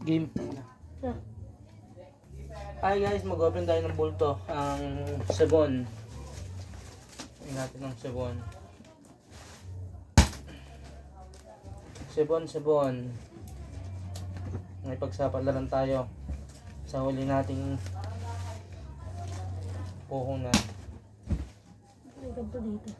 Game. Ah, Hi guys, mag-open tayo ng bulto. Ang sabon. Tingnan natin ang sabon. Sabon. May pagsapalaran tayo sa huli nating puhunan. may ganito dito.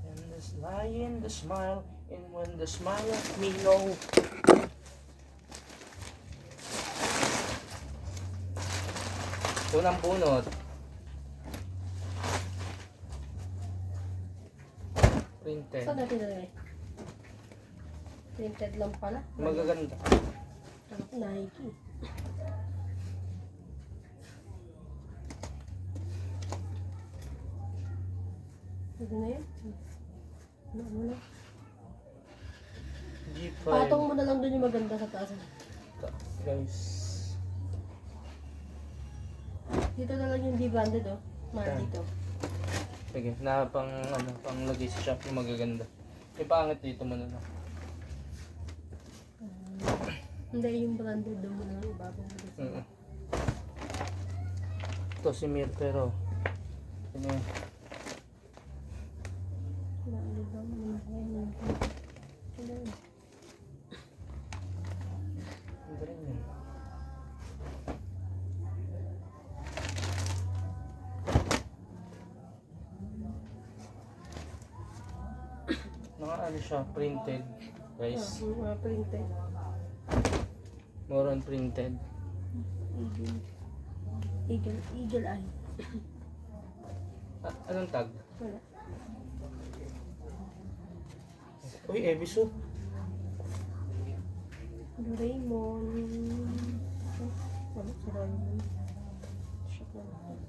And this lion, the smile, and when the smile at me low. Unang bunot. Printed. Saan natin nalagay? Printed lang pala. Magaganda. Ako, Nike. Ito na yun. Ano na? G5. Patong mo na lang dun yung maganda sa taas. Guys. Dito na lang yung di-branded oh. Mahal Saan? dito. Sige, na pang ano, pang lagay sa shop yung magaganda. Yung pangit dito muna na. Hindi yung branded doon mo na lang ibabang mo dito. Ito si Mir pero ano yun? Branded lang mo na kayo. Ano yun? Ano rin yun? Mga ano siya, printed. Guys, Yung mga printed. more on printed. Eagle eye. Anong tag? Wala. Uy, Ebisu. Doraemon. Wala si Doraemon. Shop na lang.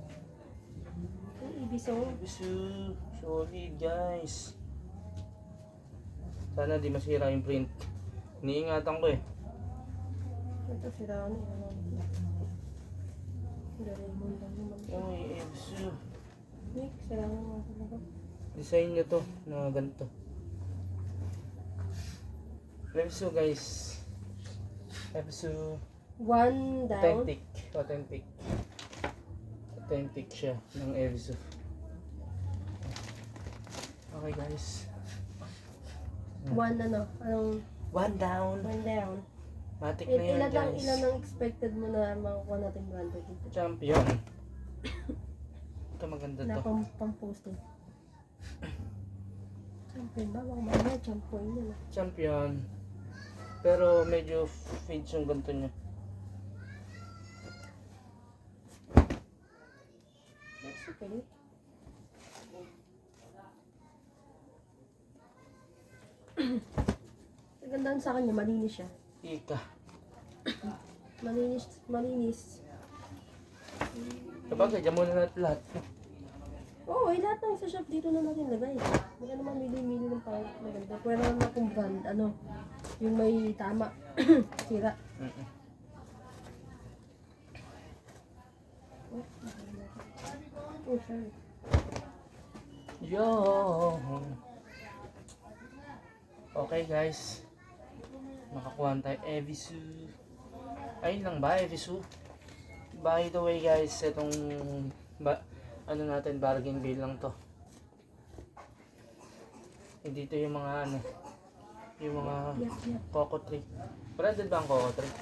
Ay, Ibiso. Ebisu. Solid guys. Sana di masira yung print. Iniingatan ko eh. Ito si Rani. Doraemon lang naman. Uy, Ebisu. Nick, sila nga talaga. Design nyo to na ganito. Ebisu guys. Ebisu. One down. Authentic siya ng Ebisu. Okay guys. One ano? Anong One down. one down? Matik na yan guys. Ilan ang expected mo na makukuha natin branded dito? Champion. Ito maganda Na to. pang-posting. Champion ba? Baka mamaya champion yun ah. Champion. Pero medyo fades yung ganito niya. That's okay. Gandaan sa kanya, malinis siya. Ika. Malinis. Kapag dyan muna natin lahat. Oo, lahat ng sa shop dito na natin lagay. Wala naman mili-mili ng pang maganda. Pwede naman na kung brand, ano, yung may tama. Sira. Oh, sorry. Yo. Okay guys. Makakuha tayo Ebisu. Ayun lang ba Ebisu? By the way guys, itong ano natin, bargain bill lang to. Hindi to yung mga ano, yung mga Yep. Coco Tree. Branded ba ang Coco Tree?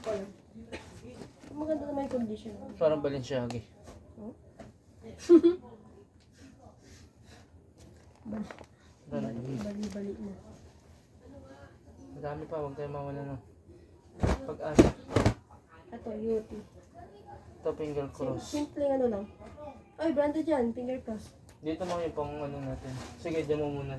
Wala. Maganda naman yung condition. Parang Balenciaga. Oh? Bali na. Madami pa, huwag tayo mawala ng pag-asa. Ito, UT. Ito, finger cross. Simple ano lang. Ay, branded yan. Finger cross. Dito mo yung pang ano natin. Sige, dyan mo muna.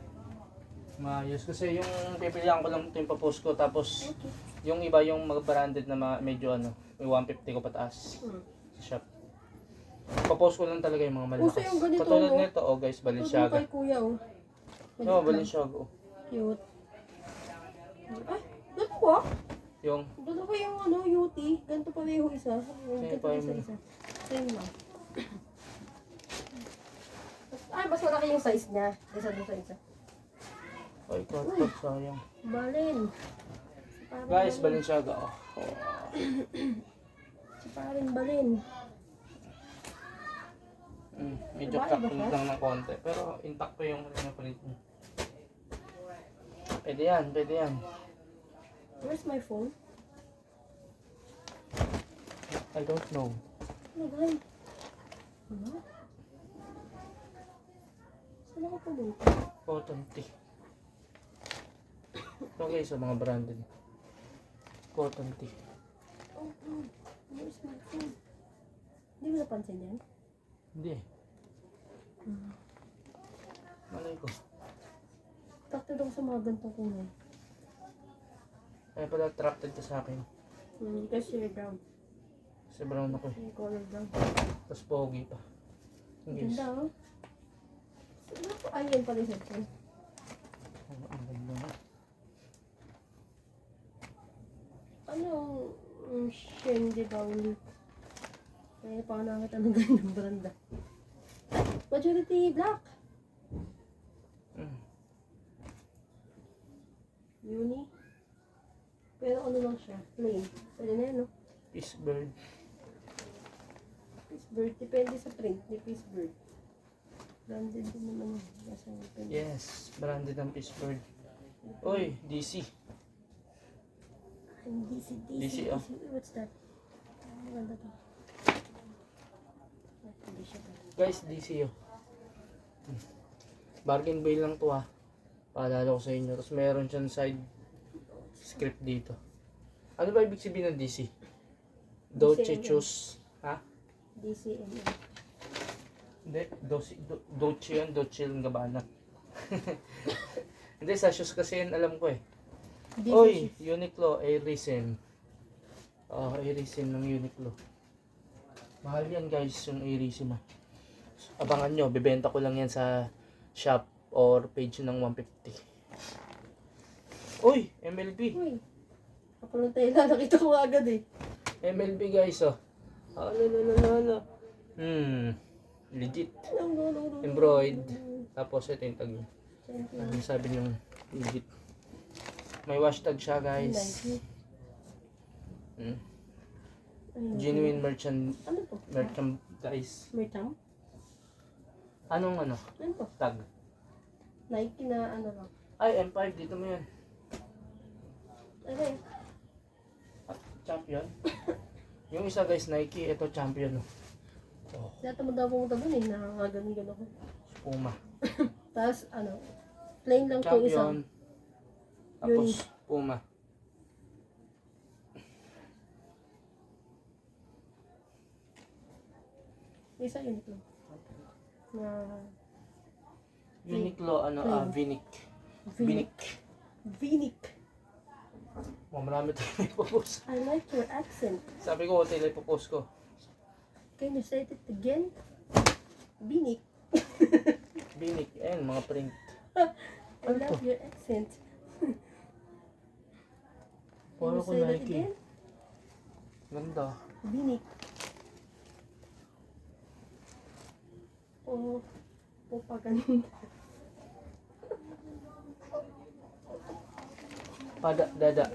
Maayos. Kasi yung pipilihan ko lang ito yung papost ko. Tapos, Okay. yung iba yung mga branded na medyo ano, may 150 ko pataas sa shop. Papost ko lang talaga yung mga malakas. Uso yung ganito, Katulad no? nito, oh guys, Ito Balenciaga. kay kuya, oh. No, Balenciaga. Oh. Cute. Ay, ganito ba? Yung Ganito ba yung ano, UT? Ganito pa yung isa. Yung Same ganito pa isa yung- isa. Same lang. Ay, mas malaki yung size niya. Kaysa doon sa isa. Ay, cut, sayang. Balin. Si paring Guys, balin. Balenciaga. Oh. Si paring balin. Medyo Babae ba cracked siya? lang ng konti. Pero intact pa yung print niya. Pwede yan, pwede yan. Where's my phone? I don't know. Ano ba? Ano? Saan ako pumunta? Cotton tee. Ito guys, so mga branded. Cotton tee. Oh, oh. Where's my phone? Hindi mo napansin yan? Hindi. Malay ko. Takto daw sa mga gantong kulay. Kaya pala attracted ka sa akin. Kasi brown. Kasi brown ako eh. Yung color brown. Tapos pogi pa. Guys. Ganda oh. Ay, yan pala yung cellphone. Ang ganda na. Ano yung Shendy Bauli? Kaya pa nakakita ng ganyang branda. Majority black. Uni. Pero ano lang siya? Plain. Pwede na yan, no? Peace bird. Peace bird. Depende sa print ni Peace bird. Branded din naman yun. Nasa open. Yes, branded ang peace bird. Uy, DC. Ay, DC. DC, oh. What's that? Maganda to. Hindi siya ba? Guys, DC oh. Bargain bay lang to ha. Paalala ko sa inyo. Tapos meron siyang side script dito. Ano ba ibig sabihin ng DC? Dolce DCMM. Choose. Ha? DCMM. Hindi. Dolce yan. Dolce and Gabbana. Hindi, sa shoes kasi yan alam ko eh. DC. Oy, Uniqlo, Airisin. Oh, Airisin ng Uniqlo. Mahal yan guys, yung Airisin ah. Abangan nyo, bibenta ko lang yan sa shop or page ng 150. Uy, MLB. Uy. Kapag tayo na, nakita ko agad eh. MLB guys oh. Ano. Legit. Embroid. Tapos ito yung tag niya. Ano sabi nyo, legit. May hashtag siya guys. Genuine Ano to? merchandise. Mercham? Anong ano? Ano to? Tag. Nike na ano lang. Ay, M5 dito mo yan. Ano eh? Champion. Yung isa guys, Nike. Ito champion. Oh, Dati mo daw pumunta dun eh. Nakakaganon ako. Puma. Tapos ano, plain lang to isang. Champion. Tapos Puma. Isa yun ito. Na Uniqlo, Vinic. Vinic. Vinic. Oh, marami tayo ipopost. I like your accent. Sabi ko, hotel ipopost ko. Can you say it again? Vinic. Vinic. Ayan, mga print. I love your accent. Can Paano you ko say that Nike? again? Ganda. Vinic. Oh, paganda. Dada.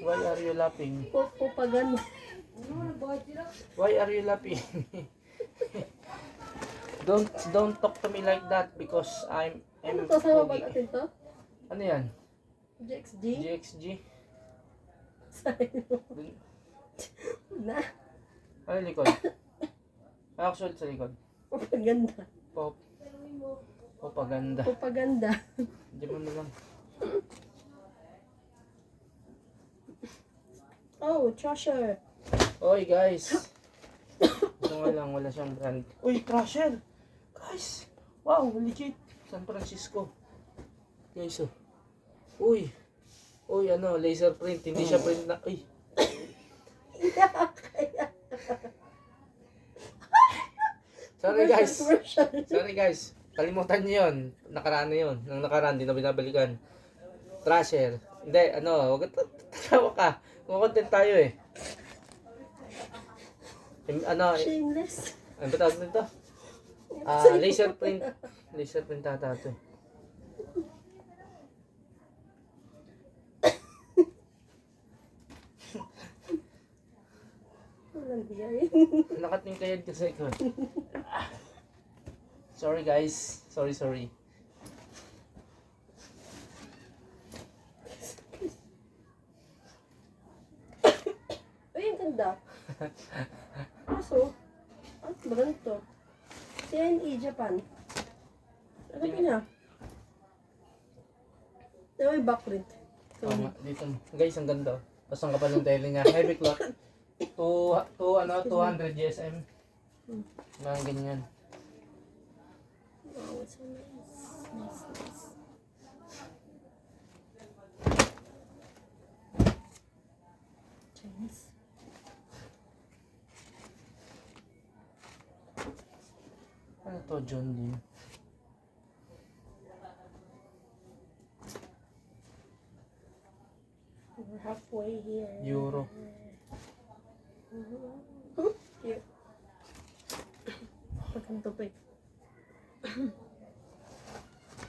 Why are you laughing? Paganda. Why are you laughing? Don't talk to me like that because I'm Ano to? Sama ba pogi. natin to? Ano yan? GXG? GXG? Sa'yo. Dun- Na. Ano likod? Actually sa likod. Paganda. Propaganda. Paganda. Di mo na lang. Oh, treasure. Oy guys. Ito nga lang, wala siyang brand. Uy, Crusher! Guys! Wow, legit! San Francisco. Guys, oh. Uy! Uy, ano, laser print. Hindi siya print na... Uy! Sorry guys! Sorry guys! Kalimutan niyo yun. Nakaraan na yun. Nang nakaraan, di na binabalikan. Crusher. Hindi, ano, huwag tatawa ka. Content tayo eh. Ano, Shameless. ano ba tawag nito? Laser print. Laser print ata ito eh. Walang biyay. Nakating kayad kasi ko. Sorry guys. Sorry. Uy, ang ganda. Kaso, ano ba ganito? CNE Japan. Ano ba niya? Ito may backprint. Oo nga, dito. Guys, ang ganda. Tapos ang kapal ng tele niya. Heavy cloth. 200 GSM. Mga ganyan. Wow, it's so nice. Nice. Chinese. Ano to, John Lee? We're halfway here. Euro. Cute. Pagkanto pa eh.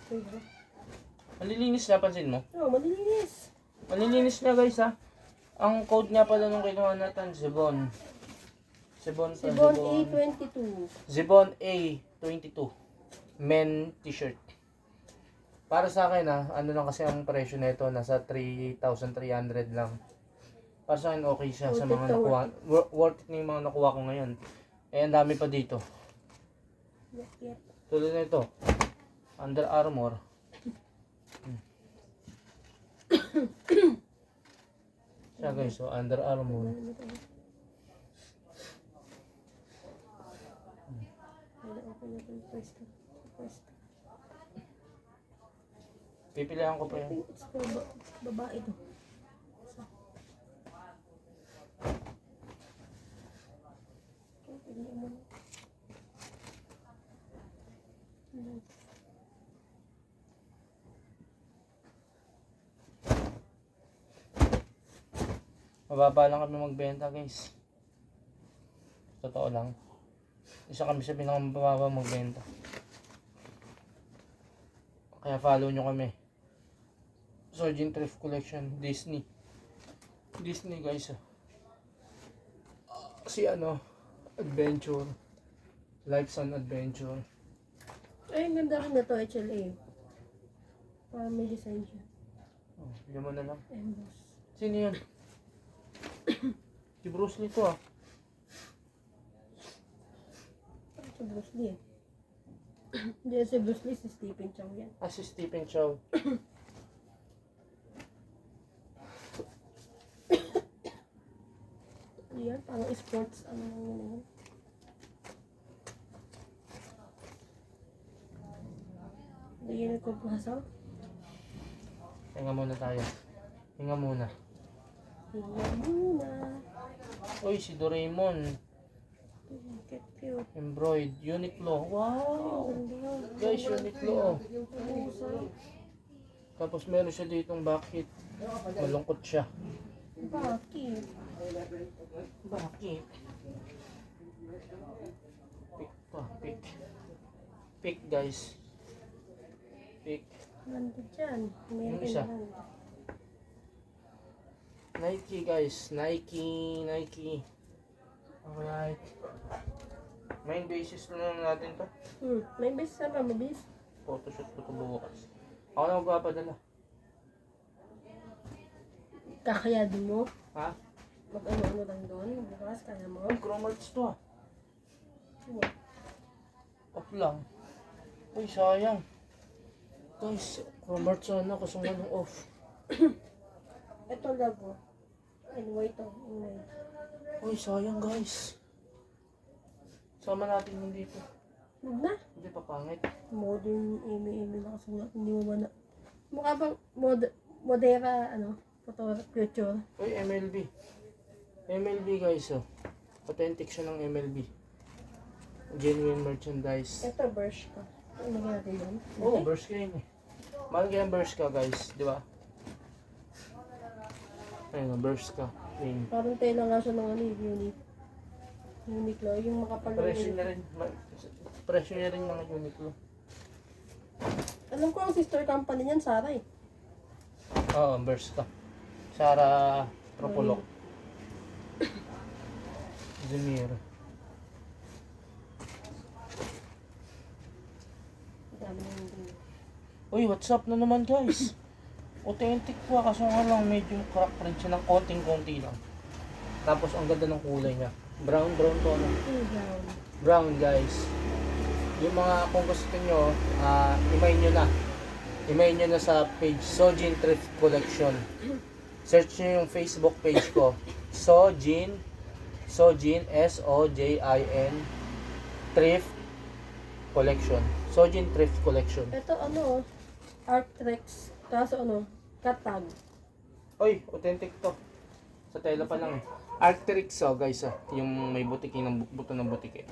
Diba? Malilinis na, pansin mo? Oh, malilinis. Malilinis na guys ha. Ang code nga pala nung kinuha natin, Zibon. Zibon A22. Zibon A22. Men t-shirt. Para sa akin ano lang kasi ang presyo nito, nasa 3,300 lang. Para sa akin okay siya sa mga nakuha. Worth it na yung mga nakuha ko ngayon. Eh, ang dami pa dito. Yep. Tulad na ito. Under Armour. Siya guys, so Under Armour. Pipilihan ko pa yan. It's for babae to. Mababa lang kami magbenta guys. Totoo lang. Isa kami sa pinakamababa magbenta. Kaya follow nyo kami. Surgeon Thrift Collection, Disney. Disney guys. Si Adventure. Life's an Adventure. Ay, ang ganda rin na to, HLA. Parang may design siya. Oh, bigyan mo na lang. Emboss. Sino yun? Si Bruce Lee to ah. Si Bruce Lee eh. Hindi si Bruce Lee, si Stephen Chow yan. Si Stephen Chow. Yan, parang sports, ano yun. Hindi yan nagpapasa. Hinga muna tayo. Hinga muna. Uy, si Doraemon. Cute. Embroid. Uniqlo. Wow! Guys, Uniqlo. Tapos meron siya ditong bakit. Malungkot siya. Bakit? Bakit? Pick pa, pick. Pick guys. Pick. Ganda dyan. Yung isa. Nike guys. Nike. Alright. Main basis na lang natin to. May base na ba? May base? Photoshoot ko to bukas. Ako na magpapadala. Kakayado mo? Ha? Mag-ano lang doon? Bukas kaya mo? Ay, Chromarts to ah. Off lang. Uy, sayang. Guys, Chromarts sana kasi nga ng off. Ito labo. Anyway to. Anyway. Uy, sayang guys. Sama natin yun dito. Huwag na. Hindi pa pangit. Modern eme nakasulat. Hindi mo man na. Mukha bang modera, photograph, picture. Uy, MLB. MLB guys oh. Authentic siya ng MLB. Genuine merchandise. Ito, brush ka. Ano ba natin doon? Oo, Bershka yun eh. Mahal kaya ang Bershka guys, di ba? Ayun, Bershka. Yun. Parang tela nga siya ng unique. Uniqlo, yung makapal na Presyo Uniqlo. niya rin. Presyo niya rin mga Uniqlo. Alam ko ang sister company niyan, Sara eh. Oo, Bersta. Sara Tropolok. Zemir. Ang dami na yung Uy, what's up na naman guys? Authentic po, kaso nga lang medyo crack rin siya ng konting-konti lang. Tapos ang ganda ng kulay niya. Brown to ano. brown. Brown guys. Yung mga kung gusto nyo, imayin nyo na. Imayin nyo na sa page Sojin Thrift Collection. Search nyo yung Facebook page ko. Sojin, S-O-J-I-N Thrift Collection. Sojin Thrift Collection. Ito ano, Arctrex. Kaso ano, Katag. Oy, authentic to. Sa tela pa lang eh. Arcteryx guys yung may butiki ng buto ng butiki.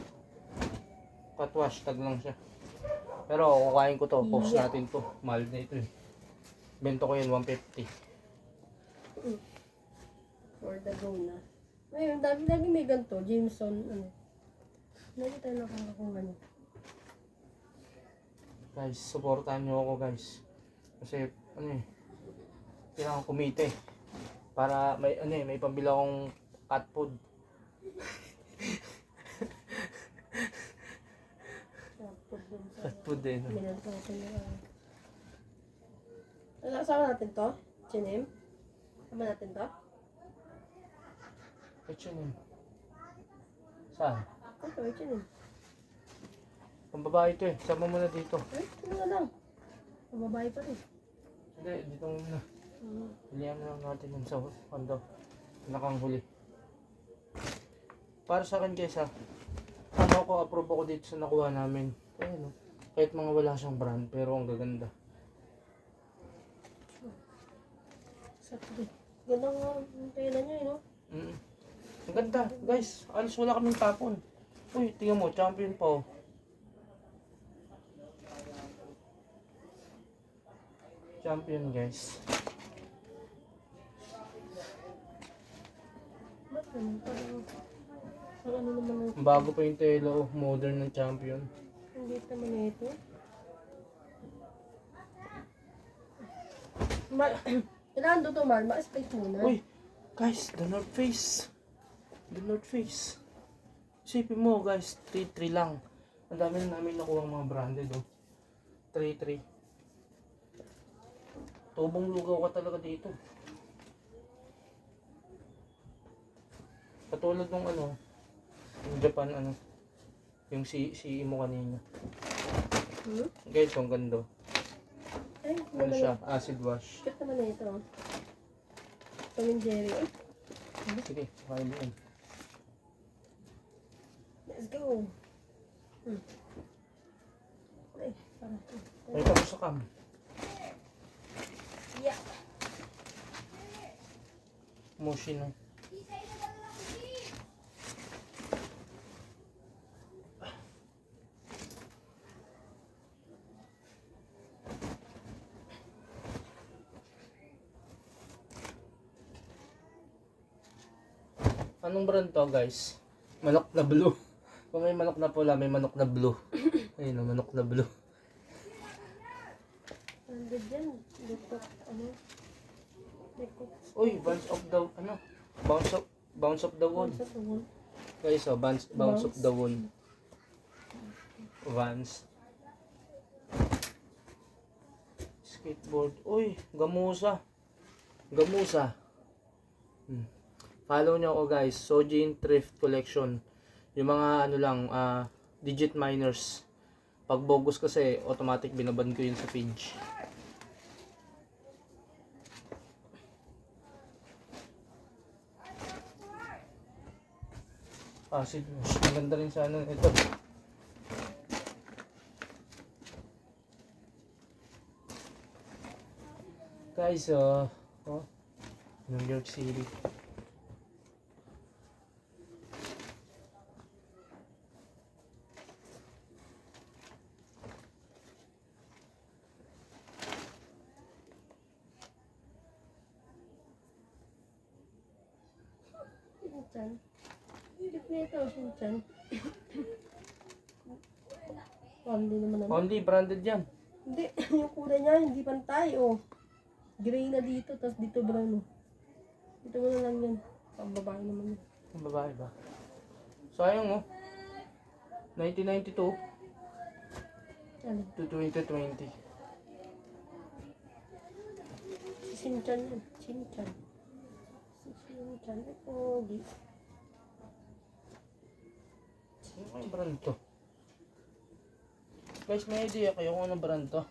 Catwash tag lang siya. Pero kukain ko to, post natin to. Mahal na ito eh. Bento ko yun 150. For the go na. Ayun, lagi may ganito. Jameson, ano. Lagi tayo nakakakuha niya. Guys, supportahan nyo ako guys. Kasi ano eh, kailangan kumite. Para may ano eh, may pambili akong cat food. Tapos dun sa... Cat food din. Minanto ko na. Sama natin to? Chinim? Sama natin to? Chinim. Saan? Ito, chinim. Pambabae ito eh. Sama mo na dito. Ay, ito na lang. Ang babae pa rin. Hindi, dito muna. Pilihan na lang natin yung sa kondo. Nakang huli. Para sa akin guys ano ko, approve ako dito sa nakuha namin. Ayun, kahit mga wala siyang brand, pero ang gaganda. Sakto. Ganda nga ang tela niya, no? Ang ganda, guys. Alos wala kaming tapon. Uy, tingnan mo, champion pa oh. Champion guys. Ba't ganun? Parang ano naman ang... Bago pa yung tela oh, modern ng champion. Hindi naman na ito. Kailangan doon to, man. Ma-split muna. Uy, guys, the North Face. The North Face. Isipin mo guys, 3-3 lang. Ang dami na namin nakuha mga branded oh. 3-3. Tubong lugaw ka talaga dito. Katulad nung ano, yung Japan ano, yung si mo kanina. Guys, ang ganda. Ay, Ano siya, acid wash. Cute naman na ito. Tom and Jerry. Ay, Sige, kain mo yun. let's go. Ay, parang ito. Ay, tapos sa cam. Yeah. Moshi na. Anong brand to guys? Manok na blue. Kung may manok na pula, may manok na blue. Ayun, manok na blue. Nandun dyan. Dito, ano? Dito. Uy, bounce of the, ano? Bounce of the wound. Sa tuhon. Guys, bounce of the wound. Vans. Skateboard. Uy, gamusa. Gamusa. Follow nyo ako guys, Sojin Thrift Collection. Yung mga ano lang, digit miners. Pag bogus kasi, automatic binaban ko yun sa page. Acid wash. Ang ganda rin sana ito. Guys, New York City. Dyan. Cute na ito, Shinchan. Only naman ano. Only branded yan. Hindi, yung kulay niya, hindi pantay, oh. Gray na dito, tapos dito brown, oh. Dito mo na lang yan. Pang babae naman yun. Ang babae ba? Sayang oh. 1992 Ano? to 2020. Si Shinchan yan. Shinchan. Si Shinchan. Oh, Ano kayong brand to? Guys, may idea kayo kung anong brand to?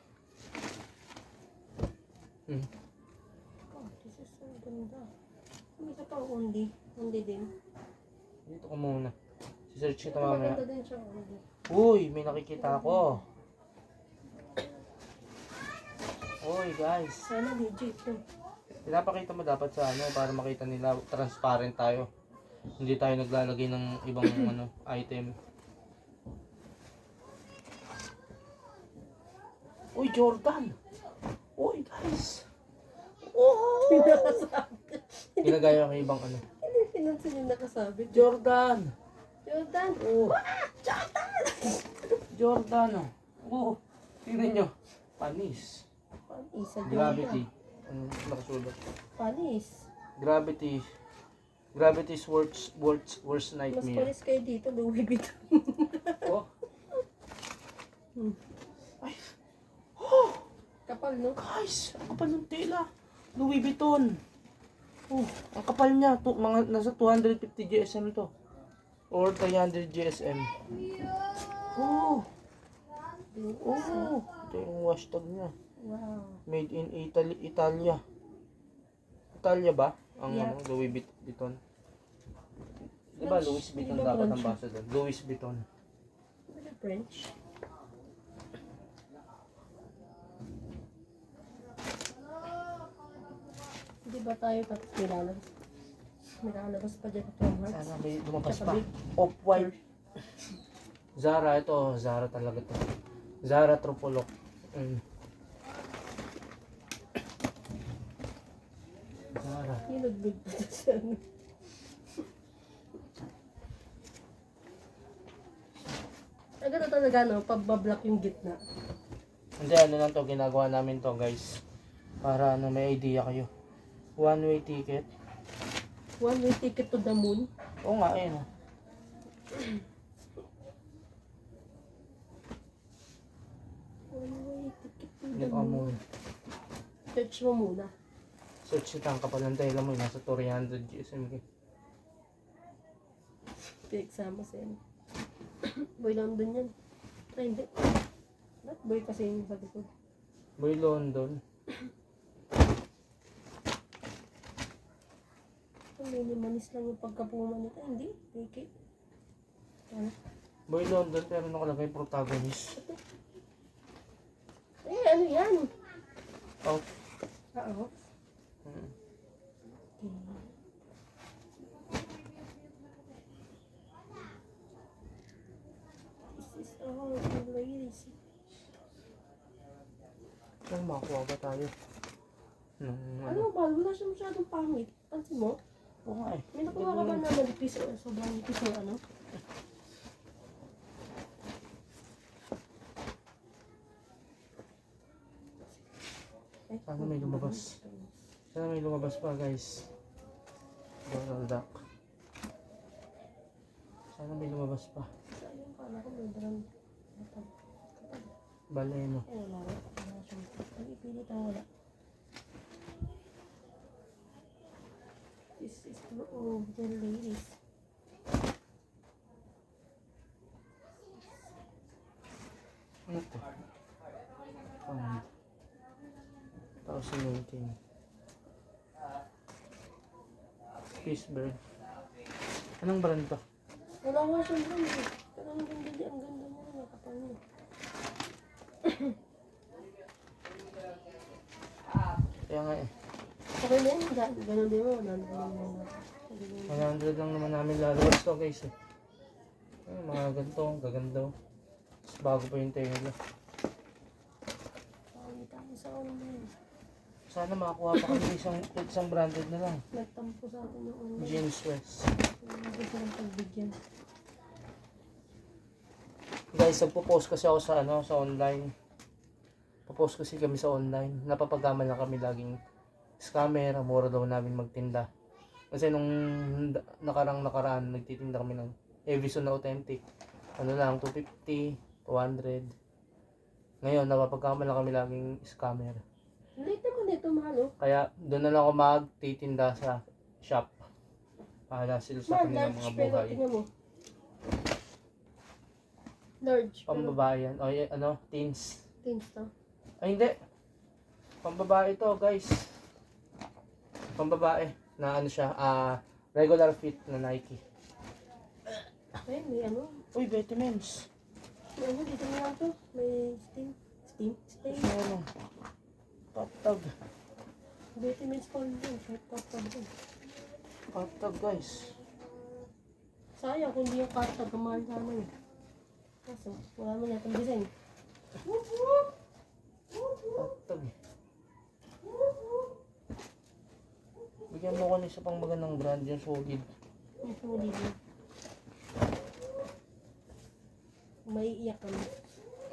Oh, this is so ganda. May isa pang undi. Undi din. Dito ko muna. Si-search kita Ito mamaya. maganda din siya, undi. Uy, may nakikita ako. Uy, guys. Sana legit yun. Pinapakita mo dapat sa ano para makita nila transparent tayo. Hindi tayo naglalagay ng ibang ano item. Uy, Jordan! Uy, guys! Oh! Pinakasabi. Ginagaya ko yung ibang ano. Hindi pinansin yung nakasabi. Jordan! Jordan! Oh! Jordan! Jordan! Oh! Tingnan nyo. Panis. Panis sa Gravity. Ano nakasulat? Panis. Gravity. Gravity's worst Mas nightmare. panis kayo dito, Louis Vuitton. Oh! Ay. Kapal, no? Guys, ang kapal ng tela. Louis Vuitton. Oh, ang kapal niya. Mga nasa 250 GSM to. Or 300 GSM. Oh. Oh. Ito yung hashtag niya. Wow. Made in Italy, Italia. Italia ba? Ang Yeah. ano, Louis Vuitton. Diba Louis Vuitton Di ba dapat French? ang basa doon? Louis Vuitton. Ano French? Di ba tayo tapos nilalabas? Nilalabas pa dyan ito ang hearts. Sana may lumabas Tsaka pa. big. Off-white. Zara, ito. Zara talaga to. Zara Tropolok. Zara. Yung nagbig pa siya. Ang ganda talaga, no? Pabablock yung gitna. Hindi, ano lang to. Ginagawa namin to, guys. Para ano, may idea kayo. One-way ticket. One way ticket to the moon. Oo nga, ayun. Oh. One way ticket to the Yung moon. among Search mo muna. search ito ang kapal ng tela mo. Nasa 300 GSM. Pinagsama sa yan. Boy London yan. Ay, hindi. Not boy kasi yung sabi ko. Boy London. Ang minimanis lang yung pagkapuma nito. Hindi. Take it. Ano? Boy London pero nakalagay protagonist. Eh, ano yan? Oh. Oo. Hmm. This is all the ladies. Saan makakuha ba tayo? Ano ba? Wala siya masyadong pangit. Pansin mo? Oo nga eh. May nakuha ka ba na manipis o sobrang nipis o ano? Ay, Sana may lumabas. Sana may lumabas pa guys. Donald Duck. Sana may lumabas pa. Sayang, kala ko may brand. Baleno. Eh, wala. Wala siya. Nag-ipilit ang wala. This is for all the ladies. Ano to? Pound. 2019. Pittsburgh. Anong brand to? Wala nga siyang brand eh. Pero ang ganda niya, ang ganda niya. Nakapal niya. Kaya nga eh. Okay na yun. Ganun din mo. Ganun din mo. 100 lang naman namin lalabas to guys eh. Ay, mga ganito, gaganda. Mas bago pa yung tela. Pangit ako sa ulo. Sana makakuha pa kami isang branded na lang. Nagtampo sa akin yung ulo. James West. Hindi ko lang pagbigyan. guys, nagpo-post kasi ako sa ano, sa online. Popost kasi kami sa online. Napapagaman lang kami laging scammer, mura daw namin magtinda. Kasi nung nakaraan, nagtitinda kami ng Evison na authentic. Ano lang, 250, 200. Ngayon, napapagaman lang kami laging scammer. Late naman ito, mahal, oh. Kaya doon na lang ako magtitinda sa shop. Para sila sa Mahal, kanilang large, mga pero buhay. tingnan mo. Large, pero Pambabae yan. O ano, teens. tins to. Ay hindi. Pambabae to guys. Pambabae. Na ano siya, regular fit na Nike. Ay, may ano. Uy, vitamins. May ano, dito na lang to. May steam. Ano? Patag. Vitamins pa rin din. Kahit patag din. Patag guys. Sayang kung di yung patag, kamahal sana yun. Kaso, wala mo na itong design. Patag. Bigyan mo ko ng isa pang magandang brand yung solid. Yung solid yun. May iyak ka na.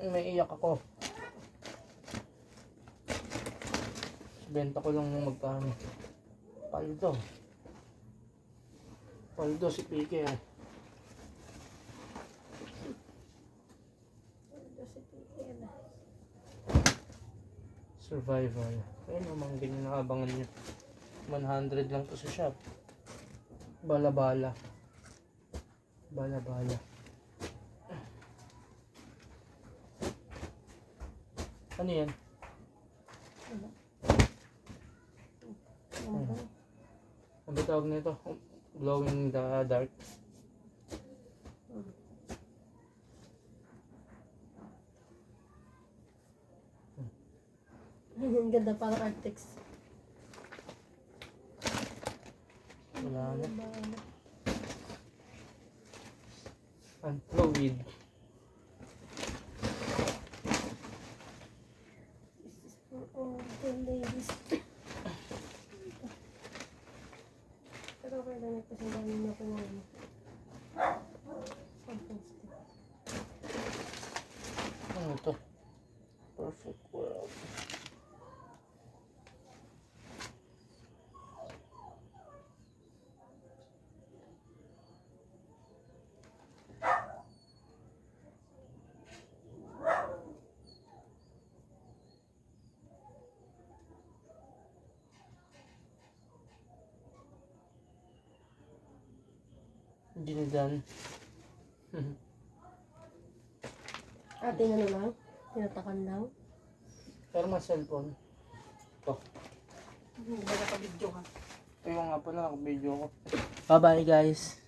May iyak ako. Benta ko lang ng magkano. Paldo. Paldo si Pike eh. Survival. Ayun naman ganyan na abangan nyo. 100 lang to sa shop. Bala-bala. Bala-bala. Ano yan? Ano ba tawag nito? Glowing the dark. Ang ganda, parang Arctex. Wala na. Fluid. This is for all the ladies. Pero okay lang ito kasi dami niya ko ngayon. Fantastic. Ano to? Perfect world. Hindi na dyan. Ate na lang, tinatakan lang. Pero may cellphone. Ito. Hindi ba nakabidyo ka? Ito yung nga pala, video ko. Bye bye guys.